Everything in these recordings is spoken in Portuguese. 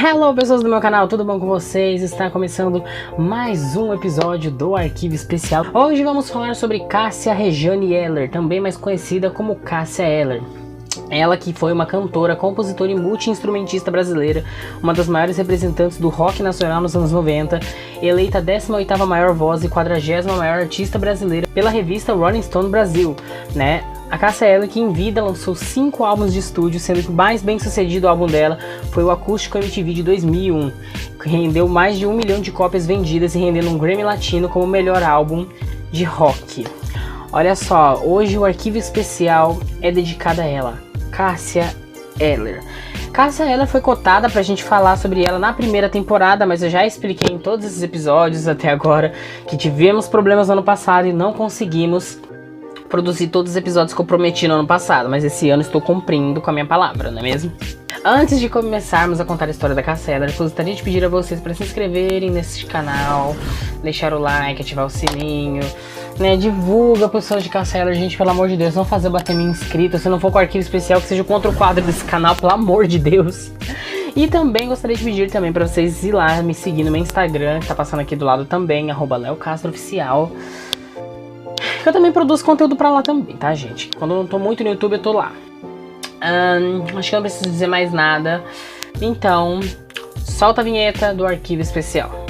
Hello pessoas do meu canal, tudo bom com vocês? Está começando mais um episódio do Arquivo Especial. Hoje vamos falar sobre Cássia Rejane Eller, também mais conhecida como Cássia Eller. Ela que foi uma cantora, compositora e multi-instrumentista brasileira, uma das maiores representantes do rock nacional nos anos 90, eleita a 18ª maior voz e 40ª maior artista brasileira pela revista Rolling Stone Brasil, né? A Cássia Eller, que em vida lançou 5 álbuns de estúdio, sendo que o mais bem sucedido álbum dela foi o Acústico MTV de 2001, que rendeu mais de 1 milhão de cópias vendidas e rendendo um Grammy Latino como melhor álbum de rock. Olha só, hoje o Arquivo Especial é dedicado a ela, Cássia Eller. Cássia Eller foi cotada pra gente falar sobre ela na primeira temporada, mas eu já expliquei em todos esses episódios até agora que tivemos problemas no ano passado e não conseguimos produzir todos os episódios que eu prometi no ano passado, mas esse ano estou cumprindo com a minha palavra, não é mesmo? Antes de começarmos a contar a história da Cássia Eller, eu gostaria de pedir a vocês para se inscreverem nesse canal, deixar o like, ativar o sininho, né? Divulga pessoas de Cássia Eller, gente, pelo amor de Deus, não fazer bater mil inscritos, se não for com o Arquivo Especial, que seja contra o quadro desse canal, pelo amor de Deus. E também gostaria de pedir também para vocês ir lá me seguir no meu Instagram, que tá passando aqui do lado também, @LeoCastroOficial. Eu também produzo conteúdo pra lá também, tá, gente? Quando eu não tô muito no YouTube, eu tô lá. Acho que eu não preciso dizer mais nada. Então, solta a vinheta do Arquivo Especial.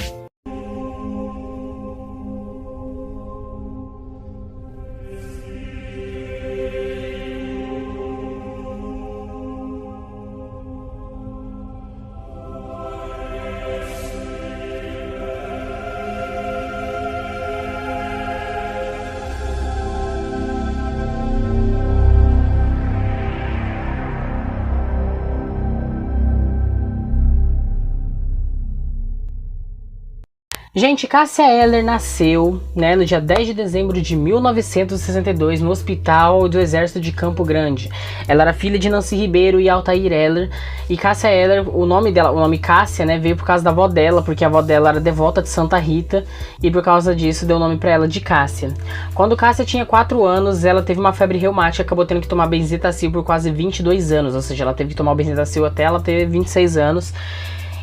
Gente, Cássia Eller nasceu, né, no dia 10 de dezembro de 1962 no Hospital do Exército de Campo Grande. Ela era filha de Nancy Ribeiro e Altair Eller. E Cássia Eller, o nome dela, o nome Cássia, né, veio por causa da avó dela, porque a avó dela era devota de Santa Rita e por causa disso deu o nome pra ela de Cássia. Quando Cássia tinha 4 anos, ela teve uma febre reumática e acabou tendo que tomar Benzetacil por quase 22 anos, ou seja, ela teve que tomar o Benzetacil até ela ter 26 anos.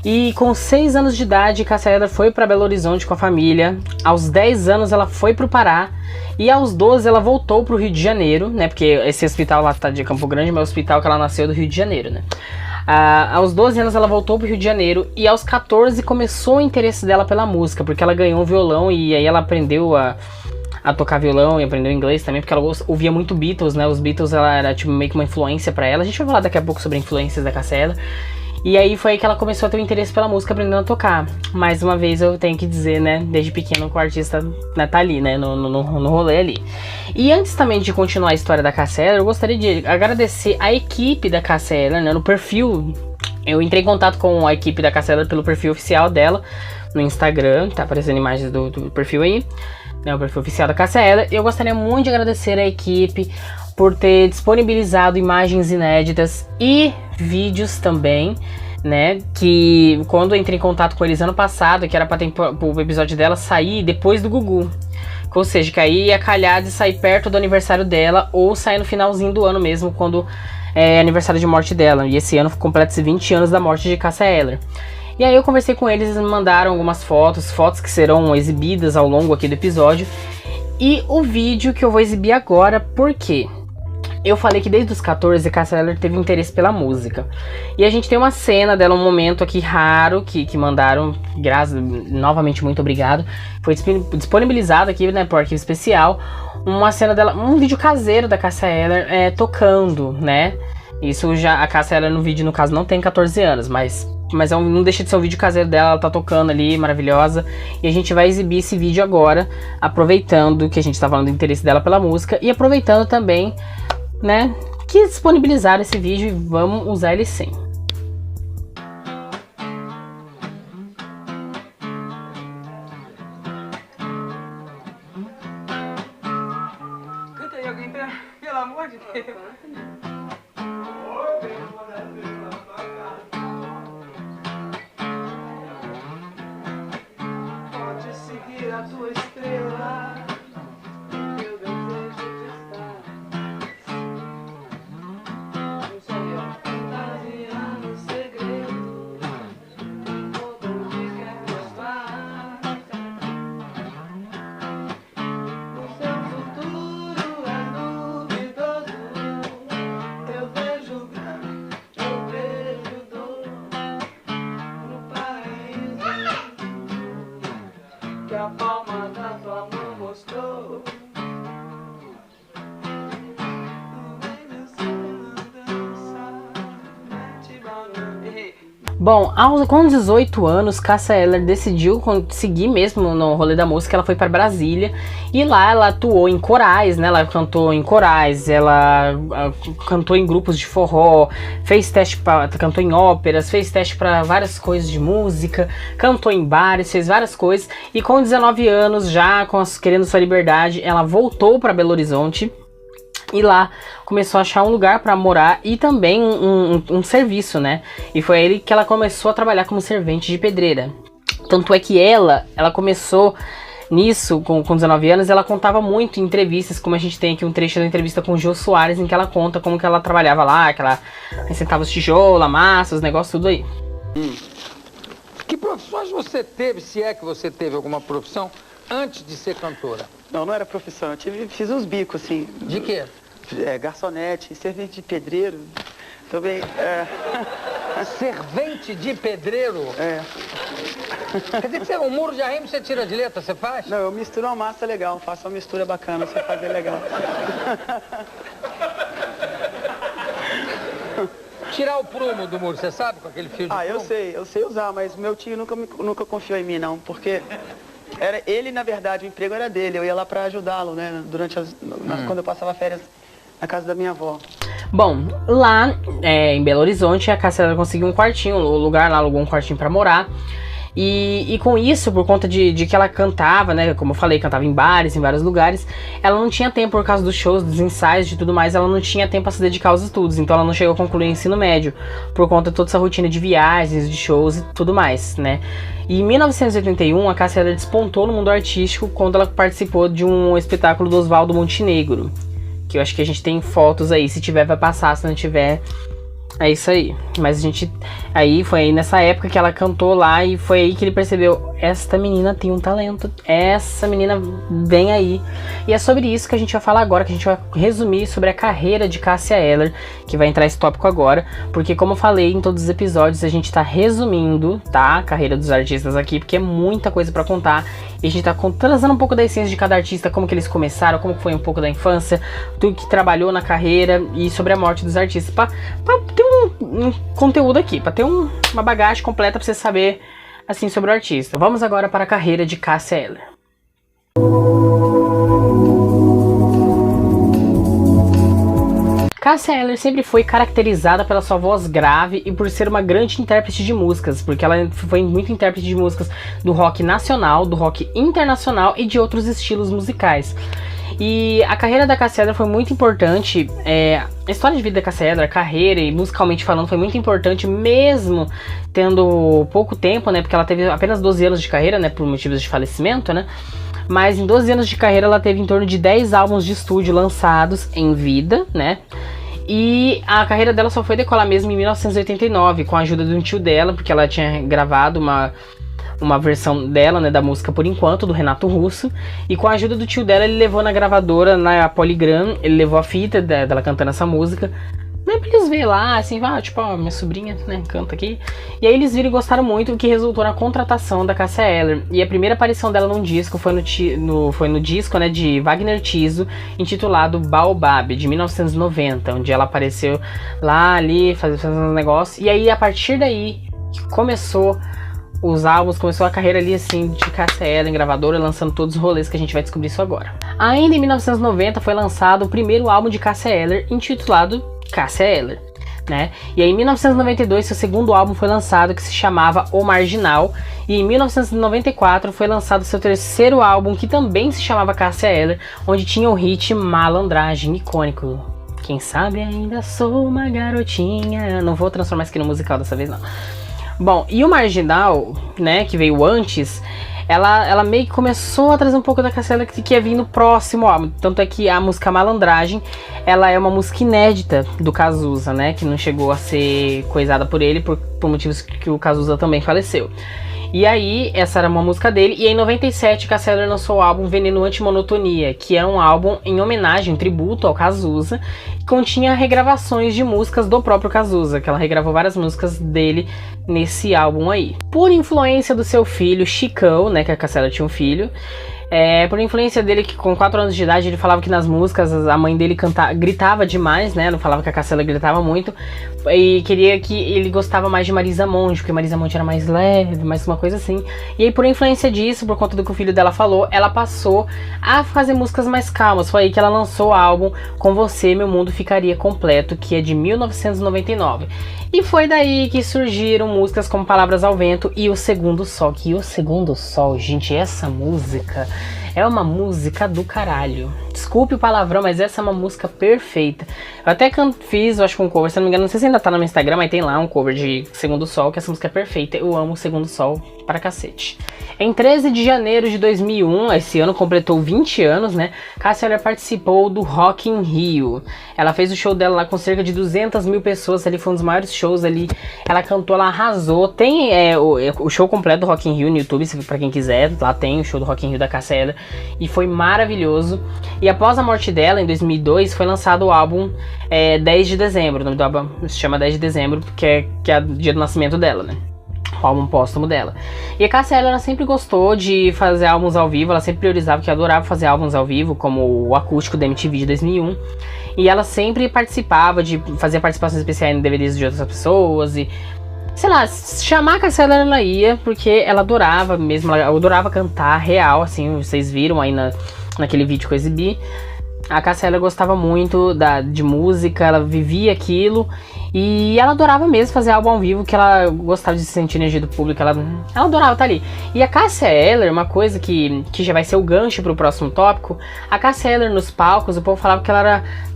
E com 6 anos de idade, Cássia Eller foi para Belo Horizonte com a família. Aos 10 anos ela foi pro Pará. E aos 12 ela voltou pro Rio de Janeiro, né? Porque esse hospital lá tá de Campo Grande, mas é o hospital que ela nasceu do Rio de Janeiro, né? Aos 12 anos ela voltou pro Rio de Janeiro. E aos 14 começou o interesse dela pela música, porque ela ganhou um violão e aí ela aprendeu a tocar violão e aprendeu inglês também, porque ela ouvia muito Beatles, né? Os Beatles ela era tipo meio que uma influência pra ela. A gente vai falar daqui a pouco sobre influências da Cássia Eller. E aí foi aí que ela começou a ter um interesse pela música, aprendendo a tocar. Mais uma vez eu tenho que dizer, né, desde pequeno que o artista, né, tá ali, né, no rolê ali. E antes também de continuar a história da Cássia Eller, eu gostaria de agradecer a equipe da Cássia Eller, né, no perfil. Eu entrei em contato com a equipe da Cássia Eller pelo perfil oficial dela, no Instagram, tá aparecendo imagens do perfil aí, né, o perfil oficial da Cássia Eller. Eu gostaria muito de agradecer a equipe por ter disponibilizado imagens inéditas e vídeos também, né, que quando eu entrei em contato com eles ano passado, que era pra o episódio dela sair depois do Gugu, ou seja, que aí ia calhar de sair perto do aniversário dela ou sair no finalzinho do ano mesmo, quando é aniversário de morte dela, e esse ano completa-se 20 anos da morte de Cássia Eller. E aí eu conversei com eles, eles me mandaram algumas fotos que serão exibidas ao longo aqui do episódio, e o vídeo que eu vou exibir agora, por quê? Eu falei que desde os 14 Cássia Eller teve interesse pela música. E a gente tem uma cena dela, um momento aqui raro que mandaram, novamente muito obrigado. Foi disponibilizado aqui, né, por Arquivo Especial, uma cena dela, um vídeo caseiro da Cássia Eller tocando, né? Isso já, a Cássia Eller no vídeo, no caso, não tem 14 anos, mas não deixa de ser um vídeo caseiro dela, ela tá tocando ali, maravilhosa. E a gente vai exibir esse vídeo agora, aproveitando que a gente tá falando do interesse dela pela música e aproveitando também, né, que disponibilizaram esse vídeo e vamos usar ele sim. Canta aí alguém, pelo amor de Deus. Pode seguir a tua estrela. Meu desejo de estar. Eu só vou fantasia no segredo. Bom, com 18 anos, Cássia Eller decidiu seguir mesmo no rolê da música. Ela foi para Brasília e lá ela atuou em corais, né? Ela cantou em corais, ela cantou em grupos de forró, fez teste cantou em óperas, fez teste para várias coisas de música, cantou em bares, fez várias coisas. E com 19 anos, já querendo sua liberdade, ela voltou para Belo Horizonte. E lá começou a achar um lugar para morar e também um serviço, né? E foi aí que ela começou a trabalhar como servente de pedreira. Tanto é que ela começou nisso com 19 anos. Ela contava muito em entrevistas, como a gente tem aqui um trecho da entrevista com o Jô Soares, em que ela conta como que ela trabalhava lá, que ela sentava os tijolos, amassa, os negócios, tudo aí. Que profissões você teve, se é que você teve alguma profissão, antes de ser cantora? Não, não era profissão. Fiz uns bicos, assim. De quê? Garçonete, servente de pedreiro. Também, Servente de pedreiro? É. Quer dizer que você, um muro de arrimo você tira de letra, você faz? Não, eu misturo uma massa legal, faço uma mistura bacana, você fazer legal. Tirar o prumo do muro, você sabe, com aquele fio de prumo? Eu sei usar, mas meu tio nunca confiou em mim, não, porque ele, na verdade, o emprego era dele, eu ia lá pra ajudá-lo, né, quando eu passava férias na casa da minha avó. Bom, lá em Belo Horizonte, a Cássia conseguiu um quartinho, o lugar lá alugou um quartinho pra morar. E com isso, por conta de que ela cantava, né, como eu falei, cantava em bares, em vários lugares, ela não tinha tempo por causa dos shows, dos ensaios, de tudo mais, ela não tinha tempo a se dedicar aos estudos, então ela não chegou a concluir o ensino médio, por conta de toda essa rotina de viagens, de shows e tudo mais, né. E em 1981, a Cássia Eller despontou no mundo artístico quando ela participou de um espetáculo do Oswaldo Montenegro, que eu acho que a gente tem fotos aí, se tiver vai passar, se não tiver... É isso aí. Mas foi aí nessa época que ela cantou lá e foi aí que ele percebeu: esta menina tem um talento, essa menina vem aí. E é sobre isso que a gente vai falar agora, que a gente vai resumir sobre a carreira de Cássia Eller, que vai entrar esse tópico agora, porque como eu falei em todos os episódios, a gente tá resumindo, tá, a carreira dos artistas aqui, porque é muita coisa pra contar. E a gente tá trazendo um pouco da essência de cada artista, como que eles começaram, como foi um pouco da infância, tudo que trabalhou na carreira e sobre a morte dos artistas, pra ter um conteúdo aqui, pra ter uma bagagem completa pra você saber, assim, sobre o artista. Vamos agora para a carreira de Cássia Eller. Cássia Eller sempre foi caracterizada pela sua voz grave e por ser uma grande intérprete de músicas, porque ela foi muito intérprete de músicas do rock nacional, do rock internacional e de outros estilos musicais. E a carreira da Cássia Eller foi muito importante, a história de vida da Cássia Eller, a carreira e musicalmente falando foi muito importante, mesmo tendo pouco tempo, né, porque ela teve apenas 12 anos de carreira, né, por motivos de falecimento, né. Mas em 12 anos de carreira ela teve em torno de 10 álbuns de estúdio lançados em vida, né? E a carreira dela só foi decolar mesmo em 1989, com a ajuda de um tio dela, porque ela tinha gravado uma versão dela, né, da música Por Enquanto, do Renato Russo. E com a ajuda do tio dela, ele levou na gravadora, na Polygram, ele levou a fita dela cantando essa música. Né, pra eles verem lá, assim, tipo, ó, minha sobrinha, né, canta aqui. E aí eles viram e gostaram muito, o que resultou na contratação da Cássia Eller. E a primeira aparição dela num disco foi no disco, né, de Wagner Tiso, intitulado Baobab, de 1990, onde ela apareceu lá, ali, fazendo um negócio. E aí, a partir daí, começou os álbuns, começou a carreira ali, assim, de Cássia Eller em gravadora, lançando todos os rolês que a gente vai descobrir isso agora. Ainda em 1990 foi lançado o primeiro álbum de Cássia Eller, intitulado Cássia Eller, né? E aí em 1992 seu segundo álbum foi lançado, que se chamava O Marginal, e em 1994 foi lançado seu terceiro álbum, que também se chamava Cássia Eller, onde tinha o hit Malandragem, icônico. Quem sabe ainda sou uma garotinha. Não vou transformar isso aqui no musical dessa vez, não. Bom, e o Marginal, né, que veio antes, ela meio que começou a trazer um pouco da Cássia Eller que ia vir no próximo álbum. Tanto é que a música Malandragem, ela é uma música inédita do Cazuza, né, que não chegou a ser coisada por ele, por motivos que o Cazuza também faleceu. E aí, essa era uma música dele, e em 97, Cássia Eller lançou o álbum Veneno Antimonotonia, que é um álbum em homenagem, um tributo ao Cazuza, que continha regravações de músicas do próprio Cazuza, que ela regravou várias músicas dele nesse álbum aí. Por influência do seu filho, Chicão, né, que a Cássia Eller tinha um filho, Por influência dele, que com 4 anos de idade ele falava que nas músicas a mãe dele gritava demais, né? Ela falava que a Cássia Eller gritava muito e queria que ele gostava mais de Marisa Monte, porque Marisa Monte era mais leve, mais uma coisa assim. E aí, por influência disso, por conta do que o filho dela falou, ela passou a fazer músicas mais calmas. Foi aí que ela lançou o álbum Com Você Meu Mundo Ficaria Completo, que é de 1999. E foi daí que surgiram músicas como Palavras ao Vento e O Segundo Sol. Que O Segundo Sol, gente, essa música é uma música do caralho. Desculpe o palavrão, mas essa é uma música perfeita. Eu até fiz, eu acho que um cover, se não me engano, não sei se ainda tá no meu Instagram, mas tem lá um cover de Segundo Sol, que essa música é perfeita. Eu amo Segundo Sol para cacete. Em 13 de janeiro de 2001, esse ano completou 20 anos, né? Cássia Eller participou do Rock in Rio. Ela fez o show dela lá com cerca de 200 mil pessoas, ali foi um dos maiores shows ali. Ela cantou, ela arrasou. Tem o show completo do Rock in Rio no YouTube, pra quem quiser. Lá tem o show do Rock in Rio da Cássia Eller. E foi maravilhoso. E após a morte dela, em 2002, foi lançado o álbum 10 de dezembro. O nome do álbum se chama 10 de dezembro, porque é o dia do nascimento dela, né? O álbum póstumo dela. E a Cássia Eller, ela sempre gostou de fazer álbuns ao vivo. Ela sempre priorizava, que adorava fazer álbuns ao vivo, como o acústico da MTV de 2001. E ela sempre participava de fazer participações especiais em DVDs de outras pessoas e... sei lá, chamar a Cássia Eller ela ia, porque ela adorava mesmo, ela adorava cantar real, assim, vocês viram aí naquele vídeo que eu exibi. A Cássia Eller gostava muito de música, ela vivia aquilo e ela adorava mesmo fazer álbum ao vivo, que ela gostava de sentir energia do público, ela adorava estar ali. E a Cássia Eller, uma coisa que já vai ser o gancho pro próximo tópico, a Cássia Eller nos palcos, o povo falava que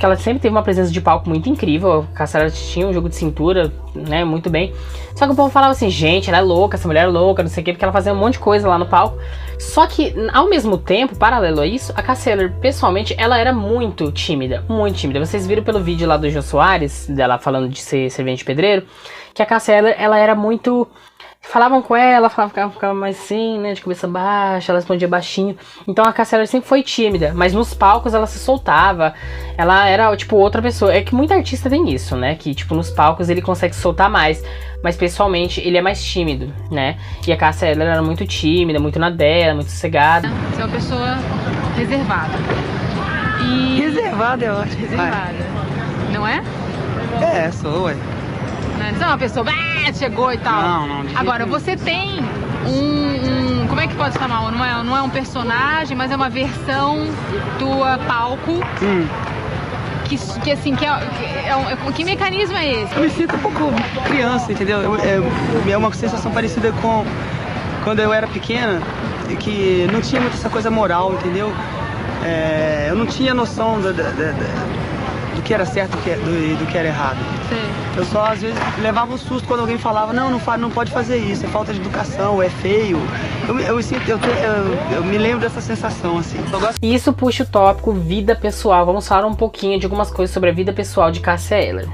ela sempre teve uma presença de palco muito incrível. A Cássia Eller tinha um jogo de cintura, né, muito bem. Só que o povo falava assim, gente, ela é louca, essa mulher é louca, não sei o quê, porque ela fazia um monte de coisa lá no palco. Só que, ao mesmo tempo, paralelo a isso, a Cássia Eller, pessoalmente, ela era muito tímida, muito tímida. Vocês viram pelo vídeo lá do Jô Soares, dela falando de ser servente de pedreiro, que a Cássia Eller, ela era muito... Falavam com ela, ficava mais assim, né, de cabeça baixa, ela respondia baixinho. Então a Cássia Eller sempre foi tímida, mas nos palcos ela se soltava. Ela era, tipo, outra pessoa. É que muita artista tem isso, né, que, tipo, nos palcos ele consegue soltar mais, mas pessoalmente ele é mais tímido, né. E a Cássia Eller era muito tímida, muito na dela, muito sossegada. Você é uma pessoa reservada. Reservada é ótimo. Reservada. Não é? Sou, ué. Você é uma pessoa, chegou e tal. Não, de jeito Agora, nenhum. você tem como é que pode chamar? Não é um personagem, mas é uma versão tua palco. Que mecanismo é esse? Eu me sinto um pouco criança, entendeu? É uma sensação parecida com quando eu era pequena, que não tinha muito essa coisa moral, entendeu? Eu não tinha noção do que era certo e do que era errado. Sim. Eu só, às vezes, levava um susto quando alguém falava, não pode fazer isso, é falta de educação, é feio. Eu me lembro dessa sensação, assim. E isso puxa o tópico vida pessoal. Vamos falar um pouquinho de algumas coisas sobre a vida pessoal de Cássia Eller.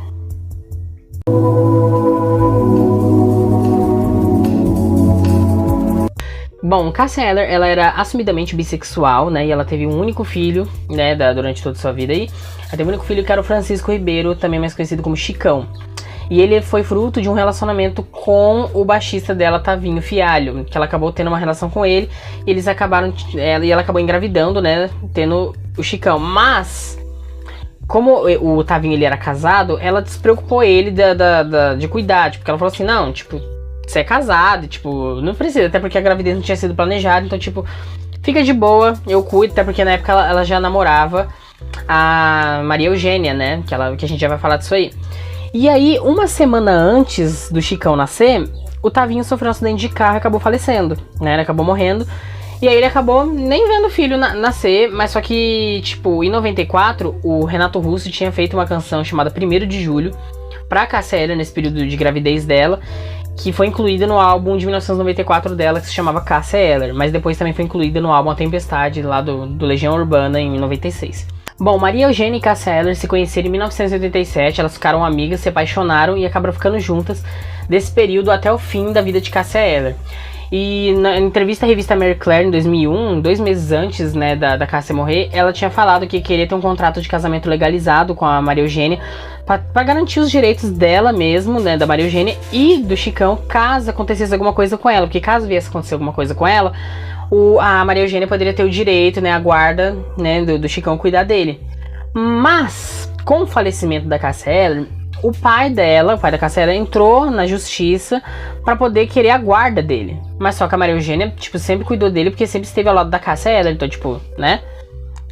Bom, Cássia Eller, ela era assumidamente bissexual, né, e ela teve um único filho, né, durante toda a sua vida aí. Ela teve um único filho que era o Francisco Ribeiro, também mais conhecido como Chicão. E ele foi fruto de um relacionamento com o baixista dela, Tavinho Fialho, que ela acabou tendo uma relação com ele, e eles acabaram, e ela acabou engravidando, né, tendo o Chicão. Mas, como o Tavinho ele era casado, ela despreocupou ele de cuidar, porque ela falou assim, não, tipo, você é casado, tipo, não precisa, até porque a gravidez não tinha sido planejada, então, tipo, fica de boa, eu cuido, até porque na época ela já namorava a Maria Eugênia, né, que a gente já vai falar disso aí. E aí, uma semana antes do Chicão nascer, o Tavinho sofreu um acidente de carro e acabou falecendo, né, ele acabou morrendo. E aí ele acabou nem vendo o filho nascer, mas só que, tipo, em 94, o Renato Russo tinha feito uma canção chamada 1º de Julho, pra Cássia Eller, nesse período de gravidez dela, que foi incluída no álbum de 1994 dela, que se chamava Cássia Eller, mas depois também foi incluída no álbum A Tempestade, lá do Legião Urbana, em 96. Bom, Maria Eugênia e Cássia Eller se conheceram em 1987, elas ficaram amigas, se apaixonaram e acabaram ficando juntas desse período até o fim da vida de Cássia Eller. E na entrevista à revista Marie Claire em 2001, 2 meses antes, né, da Cássia morrer, ela tinha falado que queria ter um contrato de casamento legalizado com a Maria Eugênia para garantir os direitos dela mesmo, né, da Maria Eugênia e do Chicão, caso acontecesse alguma coisa com ela. Porque caso viesse acontecer alguma coisa com ela, a Maria Eugênia poderia ter o direito, né, a guarda, né, do Chicão cuidar dele. Mas, com o falecimento da Cássia Eller, o pai da Cássia Eller, entrou na justiça pra poder querer a guarda dele. Mas só que a Maria Eugênia, tipo, sempre cuidou dele porque sempre esteve ao lado da Cássia Eller. Então, tipo, né?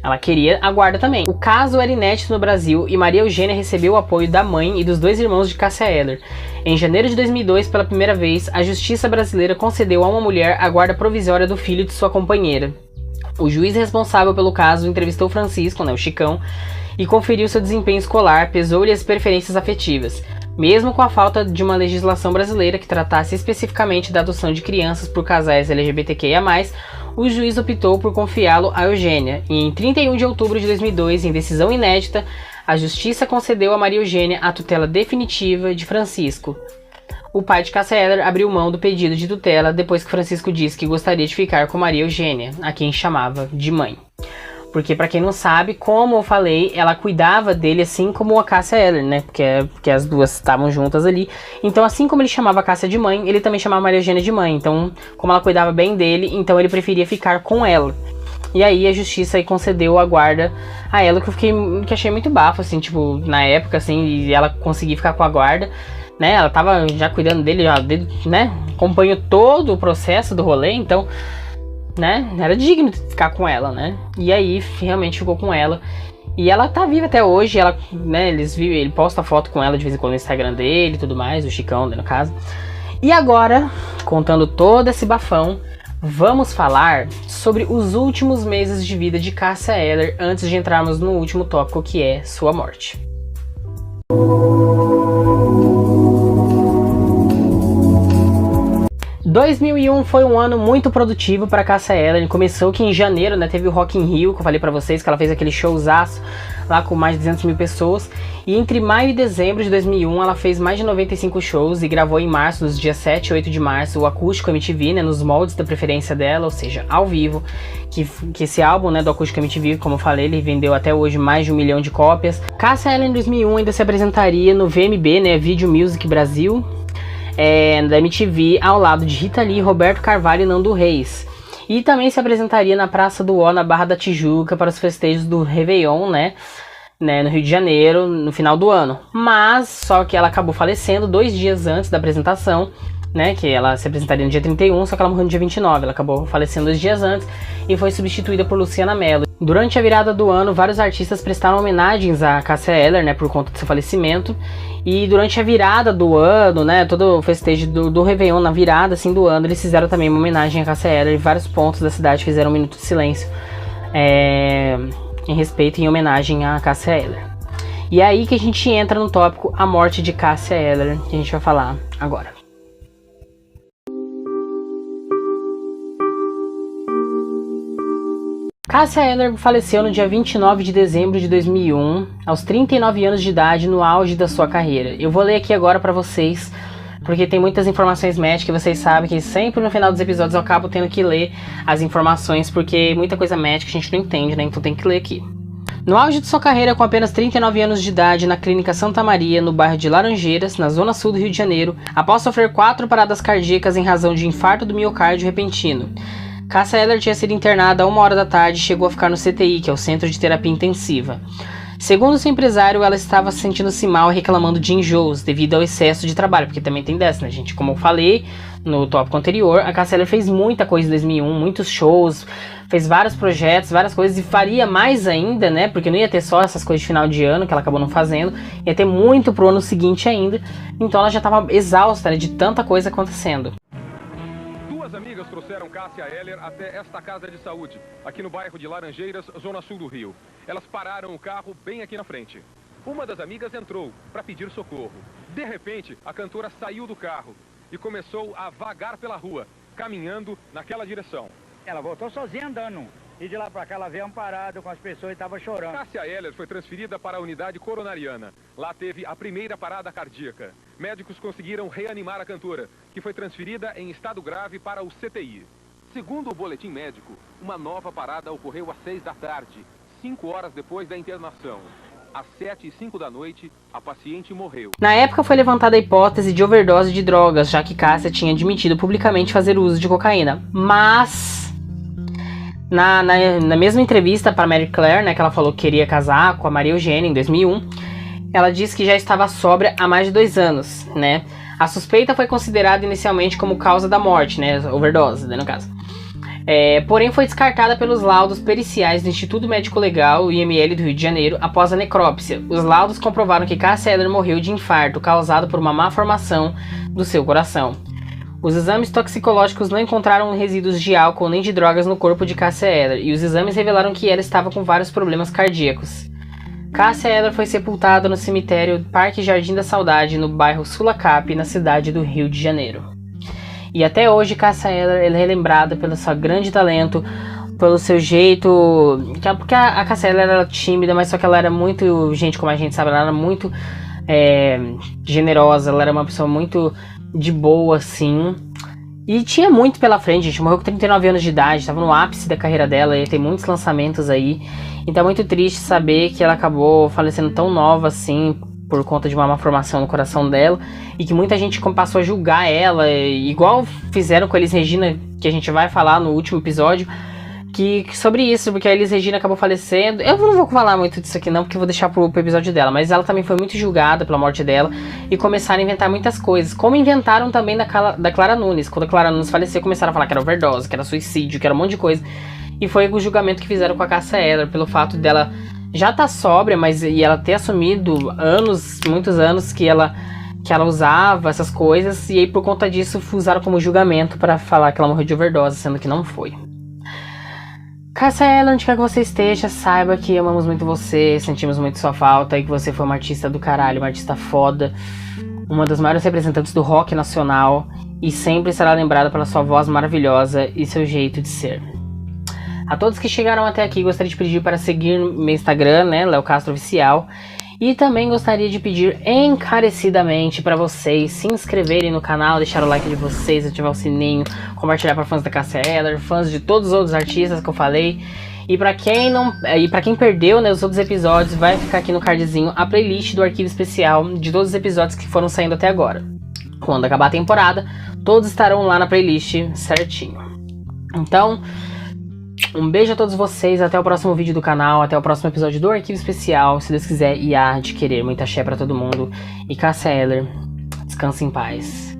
Ela queria a guarda também. O caso era inédito no Brasil e Maria Eugênia recebeu o apoio da mãe e dos 2 irmãos de Cássia Eller. Em janeiro de 2002, pela primeira vez, a justiça brasileira concedeu a uma mulher a guarda provisória do filho de sua companheira. O juiz responsável pelo caso entrevistou Francisco, né, o Chicão, e conferiu seu desempenho escolar, pesou-lhe as preferências afetivas. Mesmo com a falta de uma legislação brasileira que tratasse especificamente da adoção de crianças por casais LGBTQIA+, o juiz optou por confiá-lo a Eugênia, e em 31 de outubro de 2002, em decisão inédita, a justiça concedeu a Maria Eugênia a tutela definitiva de Francisco. O pai de Cássia Eller abriu mão do pedido de tutela depois que Francisco disse que gostaria de ficar com Maria Eugênia, a quem chamava de mãe. Porque, pra quem não sabe, como eu falei, ela cuidava dele assim como a Cássia Eller, né? Porque as duas estavam juntas ali. Então, assim como ele chamava a Cássia de mãe, ele também chamava a Maria Eugênia de mãe. Então, como ela cuidava bem dele, então ele preferia ficar com ela. E aí a justiça aí concedeu a guarda a ela, que achei muito bafo, assim, tipo, na época, assim, e ela conseguir ficar com a guarda, né? Ela tava já cuidando dele, já, né? Acompanhou todo o processo do rolê, então, né? Era digno de ficar com ela, né? E aí realmente ficou com ela. E ela tá viva até hoje, ela, né, ele posta foto com ela de vez em quando no Instagram dele e tudo mais, o Chicão, no caso. E agora, contando todo esse bafão, vamos falar sobre os últimos meses de vida de Cássia Eller antes de entrarmos no último tópico, que é sua morte. 2001 foi um ano muito produtivo para Cássia Eller. Começou que em janeiro, né, teve o Rock in Rio, que eu falei para vocês, que ela fez aquele showzaço lá com mais de 200 mil pessoas. E entre maio e dezembro de 2001, ela fez mais de 95 shows e gravou em março, nos dias 7 e 8 de março, o Acústico MTV, né, nos moldes da preferência dela, ou seja, ao vivo. Que esse álbum, né, do Acústico MTV, como eu falei, ele vendeu até hoje mais de 1 milhão de cópias. Cássia Eller em 2001 ainda se apresentaria no VMB, né, Video Music Brasil, da MTV, ao lado de Rita Lee, Roberto Carvalho e Nando Reis. E também se apresentaria na Praça do Ó, na Barra da Tijuca, para os festejos do Réveillon, né, no Rio de Janeiro, no final do ano. Mas, só que ela acabou falecendo 2 dias antes da apresentação, né, que ela se apresentaria no dia 31, só que ela morreu no dia 29, ela acabou falecendo 2 dias antes e foi substituída por Luciana Mello. Durante a virada do ano, vários artistas prestaram homenagens a Cássia Eller, né, por conta do seu falecimento. E durante a virada do ano, né, todo o festejo do Réveillon, na virada assim, do ano, eles fizeram também uma homenagem a Cássia Eller, e vários pontos da cidade fizeram um minuto de silêncio em respeito, em homenagem a Cássia Eller. E é aí que a gente entra no tópico a morte de Cássia Eller, que a gente vai falar agora. Cássia Eller faleceu no dia 29 de dezembro de 2001, aos 39 anos de idade, no auge da sua carreira. Eu vou ler aqui agora pra vocês, porque tem muitas informações médicas, vocês sabem que sempre no final dos episódios eu acabo tendo que ler as informações, porque muita coisa médica a gente não entende, né? Então tem que ler aqui. No auge de sua carreira, com apenas 39 anos de idade, na Clínica Santa Maria, no bairro de Laranjeiras, na zona sul do Rio de Janeiro, após sofrer 4 paradas cardíacas em razão de infarto do miocárdio repentino. Cássia Eller tinha sido internada a 1 hora da tarde e chegou a ficar no CTI, que é o Centro de Terapia Intensiva. Segundo seu empresário, ela estava sentindo-se mal e reclamando de enjoos devido ao excesso de trabalho, porque também tem dessa, né, gente? Como eu falei no tópico anterior, a Cássia Eller fez muita coisa em 2001, muitos shows, fez vários projetos, várias coisas, e faria mais ainda, né? Porque não ia ter só essas coisas de final de ano, que ela acabou não fazendo, ia ter muito pro ano seguinte ainda, então ela já estava exausta, né, de tanta coisa acontecendo. Duas amigas trouxeram Cássia Eller até esta casa de saúde, aqui no bairro de Laranjeiras, zona sul do Rio. Elas pararam o carro bem aqui na frente. Uma das amigas entrou para pedir socorro. De repente, a cantora saiu do carro e começou a vagar pela rua, caminhando naquela direção. Ela voltou sozinha andando. E de lá pra cá ela veio amparada com as pessoas e estava chorando. Cássia Eller foi transferida para a unidade coronariana. Lá teve a primeira parada cardíaca. Médicos conseguiram reanimar a cantora, que foi transferida em estado grave para o CTI. Segundo o boletim médico, uma nova parada ocorreu às 6 da tarde, 5 horas depois da internação. Às 7h05 da noite, a paciente morreu. Na época foi levantada a hipótese de overdose de drogas, já que Cássia tinha admitido publicamente fazer uso de cocaína. Mas Na mesma entrevista para Mary Claire, né, que ela falou que queria casar com a Maria Eugênia em 2001, ela disse que já estava sóbria há mais de 2 anos, né? A suspeita foi considerada inicialmente como causa da morte, né, overdose, né, no caso. Porém foi descartada pelos laudos periciais do Instituto Médico Legal, IML do Rio de Janeiro, após a necrópsia. Os laudos comprovaram que Cássia Eller morreu de infarto causado por uma má formação do seu coração. Os exames toxicológicos não encontraram resíduos de álcool nem de drogas no corpo de Cássia Eller, e os exames revelaram que ela estava com vários problemas cardíacos. Cássia Eller foi sepultada no cemitério Parque Jardim da Saudade, no bairro Sulacap, na cidade do Rio de Janeiro. E até hoje Cássia Eller é lembrada pelo seu grande talento, pelo seu jeito... Porque a Cássia Eller era tímida, mas só que ela era muito... Gente, como a gente sabe, ela era muito generosa, ela era uma pessoa muito de boa, assim. E tinha muito pela frente, gente. Morreu com 39 anos de idade, estava no ápice da carreira dela, e tem muitos lançamentos aí. Então é muito triste saber que ela acabou falecendo tão nova assim, por conta de uma má formação no coração dela, e que muita gente passou a julgar ela, igual fizeram com a Elis Regina, que a gente vai falar no último episódio, sobre isso, porque a Elis Regina acabou falecendo. Eu não vou falar muito disso aqui não, porque eu vou deixar pro episódio dela, mas ela também foi muito julgada pela morte dela, e começaram a inventar muitas coisas, como inventaram também da Clara Nunes. Quando a Clara Nunes faleceu, começaram a falar que era overdose, que era suicídio, que era um monte de coisa, e foi o julgamento que fizeram com a Cássia Eller, pelo fato dela já tá sóbria, e ela ter assumido muitos anos que ela usava essas coisas, e aí por conta disso usaram como julgamento pra falar que ela morreu de overdose, sendo que não foi. Cássia Eller, onde quer que você esteja, saiba que amamos muito você, sentimos muito sua falta, e que você foi uma artista do caralho, uma artista foda, uma das maiores representantes do rock nacional, e sempre será lembrada pela sua voz maravilhosa e seu jeito de ser. A todos que chegaram até aqui, gostaria de pedir para seguir meu Instagram, né, Léo Castro Oficial. E também gostaria de pedir encarecidamente para vocês se inscreverem no canal, deixar o like de vocês, ativar o sininho, compartilhar para fãs da Cássia Eller, fãs de todos os outros artistas que eu falei. E para quem perdeu, né, os outros episódios, vai ficar aqui no cardzinho a playlist do arquivo especial de todos os episódios que foram saindo até agora. Quando acabar a temporada, todos estarão lá na playlist certinho. Então, um beijo a todos vocês, até o próximo vídeo do canal, até o próximo episódio do Arquivo Especial, se Deus quiser, e há de querer. Muita axé pra todo mundo. E Cássia Eller, descanse em paz.